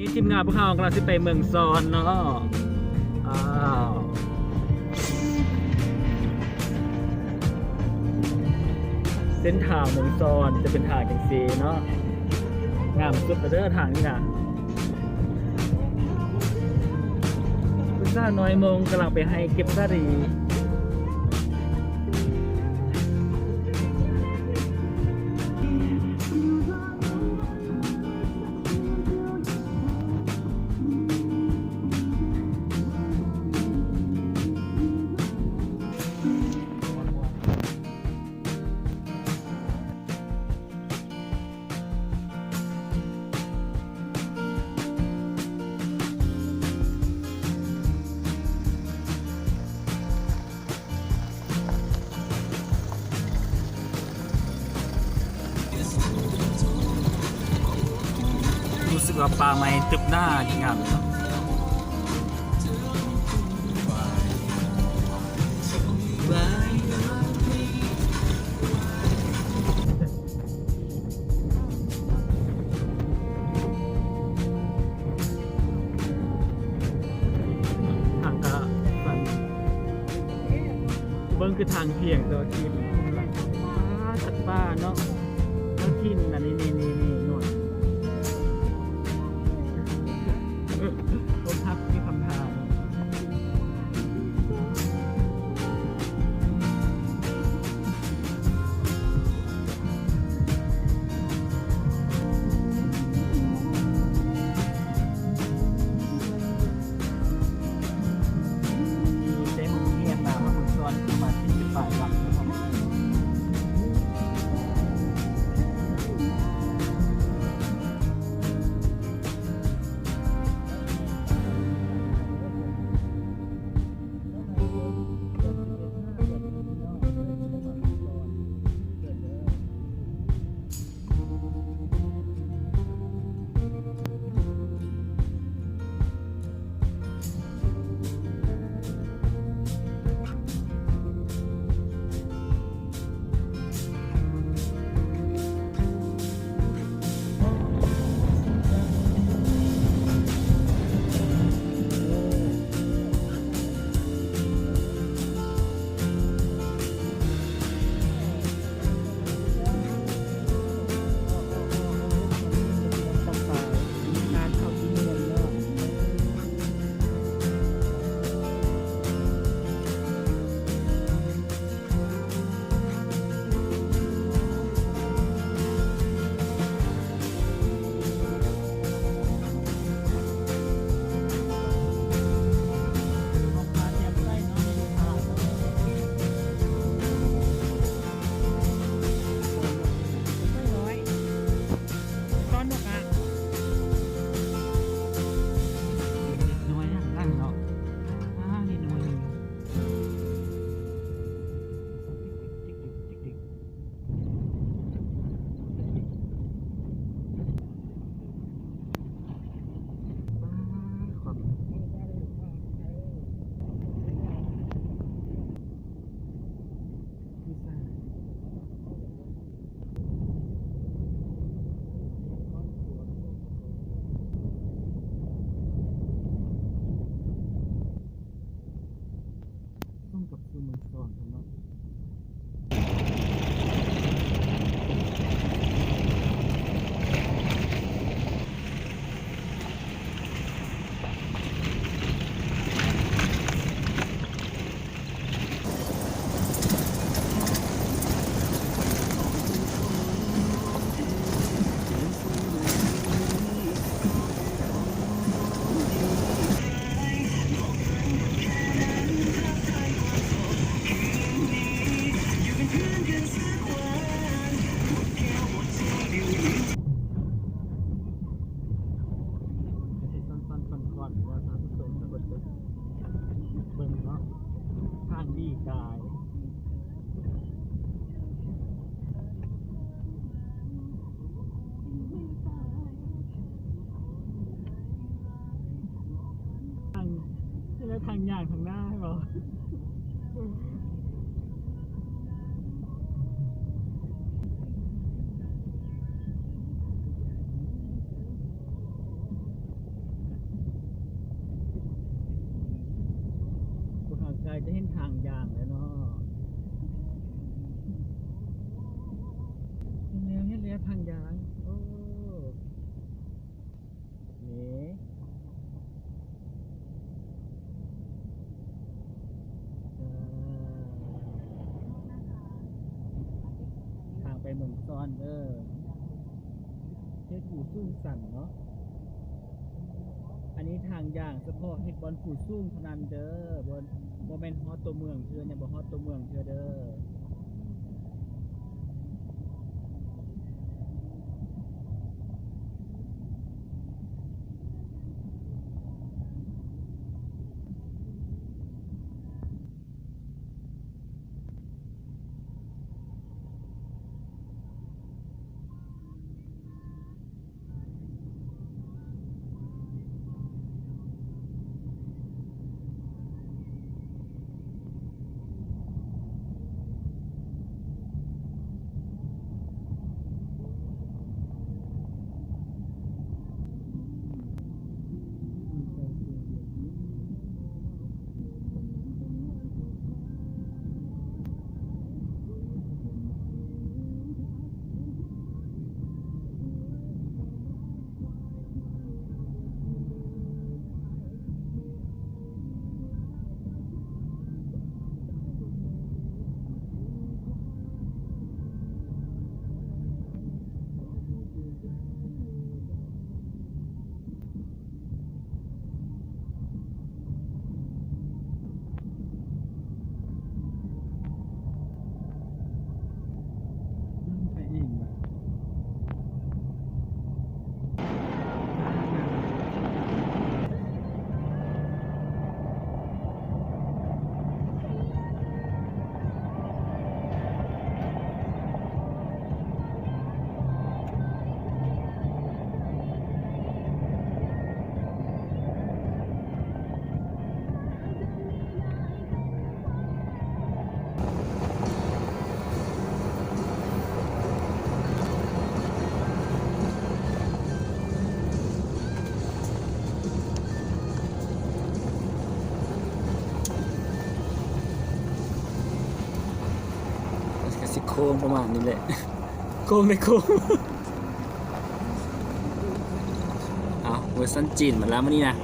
นี่ทีมงานพวกเรากำลังจะไปเมืองซอนเนาะอ้าวเส้นทางเมืองซอนจะเป็นทางจังซีเนาะงามสุดเด้อทางนี้นะคุณซ่าน้อยมงกำลังไปให้เก็บซารีรู้สึกว่าปลาไม้ตึบหน้าดีงามเลยเนาะทางกะฟันเบิ้งคือทางเพียงตัวทีมสัตว์ป่าเนาะแล้วทินอันนี้นี่หน่วยรถทับที่คำถามเต็มเงียบมาว่าคุณซ้อนขึ้นมาที่ฝ่ายหลังนะครับต้องกับคือเมืองซอนเนาะว่าทางผู้ชมจะเบิ่งเนาะทางดีกายทางนี่แล้วทางย่างทางหน้าให้บอก จะเห็นทางยางแล้วเนาะเห็นแล้วทางยางโอ้นี่ทางไปเมืองซ้อนเฮ็ดผู้สูงสั่นเนาะอันนี้ทางย่างเฉพาะเฮ็ดบอลผู้สูงเท่านั้นเด้บ่แม่นฮอดตัวเมืองเทื่อเนี่ยบ่ฮอดตัวเมืองเทื่อเด้อไปเองว่ะ ก็สิโค้งประมาณนี้แหละ โค้งในโค้ง เอาเวอร์ชันจีนมาแล้วมานี่นะ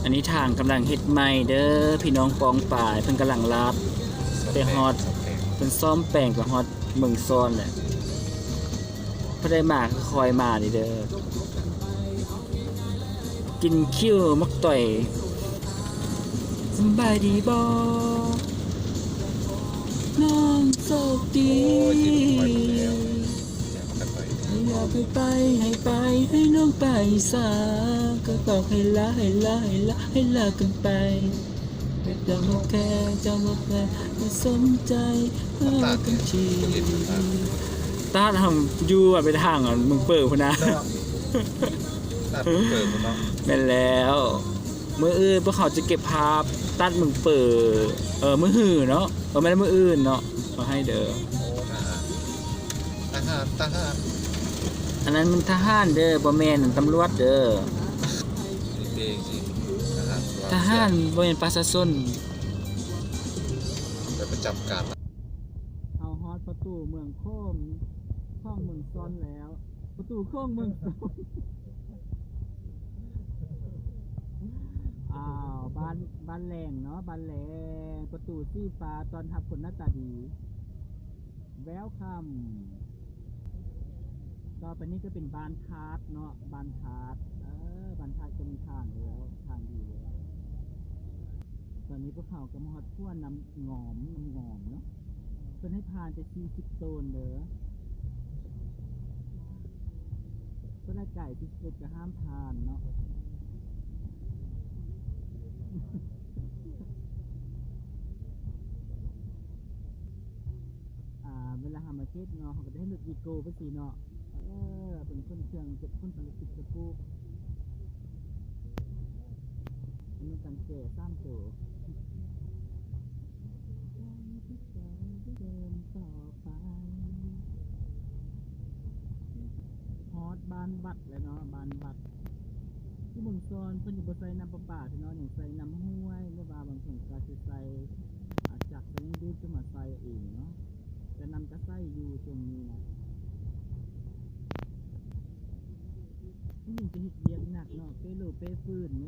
อันนี้ทางกำลังเฮ็ดใหม่เด้อพี่น้องปองป่ายเพิ่นกำลังรับไปฮอดเพิ่นซ่อมแปลงไปฮอดเมืองซ้อนแหละพอได้มาก็คอยมานี่เด้อกินคิ้วมักต่อยสำบายดีบ่น้องโชคดีอยากให้ไปให้น้องไปซะก็บอกให้ละให้ละกันไปจะมาแค่ไม่สนใจกันทีตาทำอยู่ไปทางมึงเปิดพุ่นนะตัดเปิดมันเนาะแม่นแล้วมื้ออื่นพวกเขาจะเก็บภาพตัดมึงเปิดมื้อหื้อเนาะไม่ได้มื้ออื่นเนาะมาให้เด้อโอ้ทหารอันนั้นมันทหารเด้อบ่แม่นตำรวจเด้อเองสิทหารบ่แม่นประชาชนไปประจำการเอาฮอดประตูเมืองโค้งช่องเมืองซ้อนแล้ว ประตูโค้งเมืองซ้อนอ้าวบ้านแรงเนาะบ้านแรงประตูสีฟ้าตอนทับคนหน้าตาดีแวลคัมต่อไปนี้ก็เป็นบ้านทาร์ตเนาะบ้านทาร์ตบ้านทาร์ตจะมีทางแล้วทางดีแล้ว ตอนนี้พวกเขากำลังฮอดขั้วน้ำงอมเนาะเพิ่นให้ผ่านไป40โซนเด้อเพิ่นให้ไก่11ก็ห้ามผ่านเนาะ เวลาหามาเก็ตเนาะเขาก็จะให้รถวีโก้ไปสิเนาะเป็นคนเครื่องเก็บคนผลิตกระปุกอันนี้กันแก่สร้างตัวเดินต่อไปฮอตบานบัดเลยเนาะบานบัดที่เมืองซอนเพิ่นอยู่บ่ใส่น้ำประปาที่เนาะอย่างใส่น้ำห้วยหรือว่าบางคนก็สิใส่จากใส่ดูดขึ้นมาใส่เองเนาะแต่นำจะใส่อยู่ตรงนี้นะผู้หญิงจะเห็ดเรียงหนักเนาะเป้โลเป้ฟื้นไหม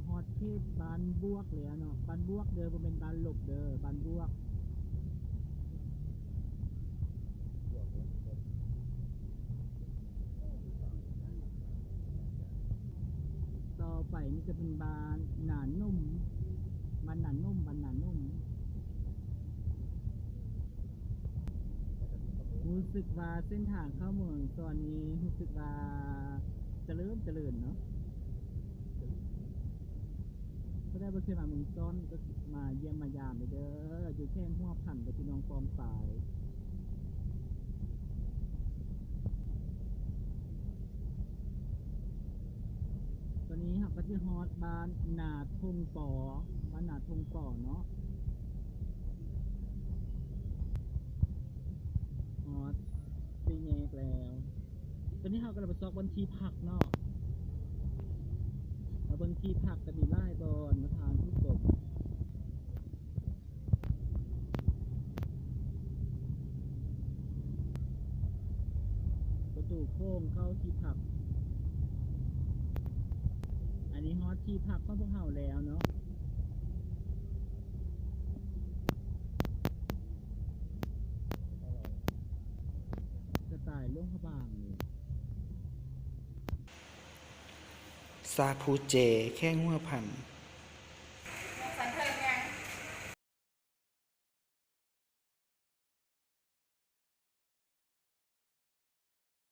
ฮอตเทศบานบวกเลยเนาะบานบวกเด้อบ่เป็นบานหลบเด้อบานบวกต่อไปนี่จะเป็นบานหนานุ่มบานหนานุ่มบานหนานุ่มรู้สึกว่าเส้นทางเข้าเมืองตอนนี้รู้สึกว่าเจริญเนาะก็ได้บ่เคยมาเมืองซ้อนก็มาเยี่ยมมายามเด้ออยู่แค่หัวพันกับพี่น้องกองฝ่ายตอนนี้ครับก็ที่ฮอตบ้านนาทงป่อบ้านนาทงป่อเนาะฮอตตีแยกแล้วตอนนี้เรากำลังไปซอกบนที่พักเนาะมาเบิ่งที่พักกันมีไล่บอลมาทานผู้ชมประตูโค้งเข้าที่พักอันนี้ฮอตที่พักของพวกเราแล้วเนาะกระต่ายล่วงพระบางเลยซาพูเจแค่งัวพันธุ์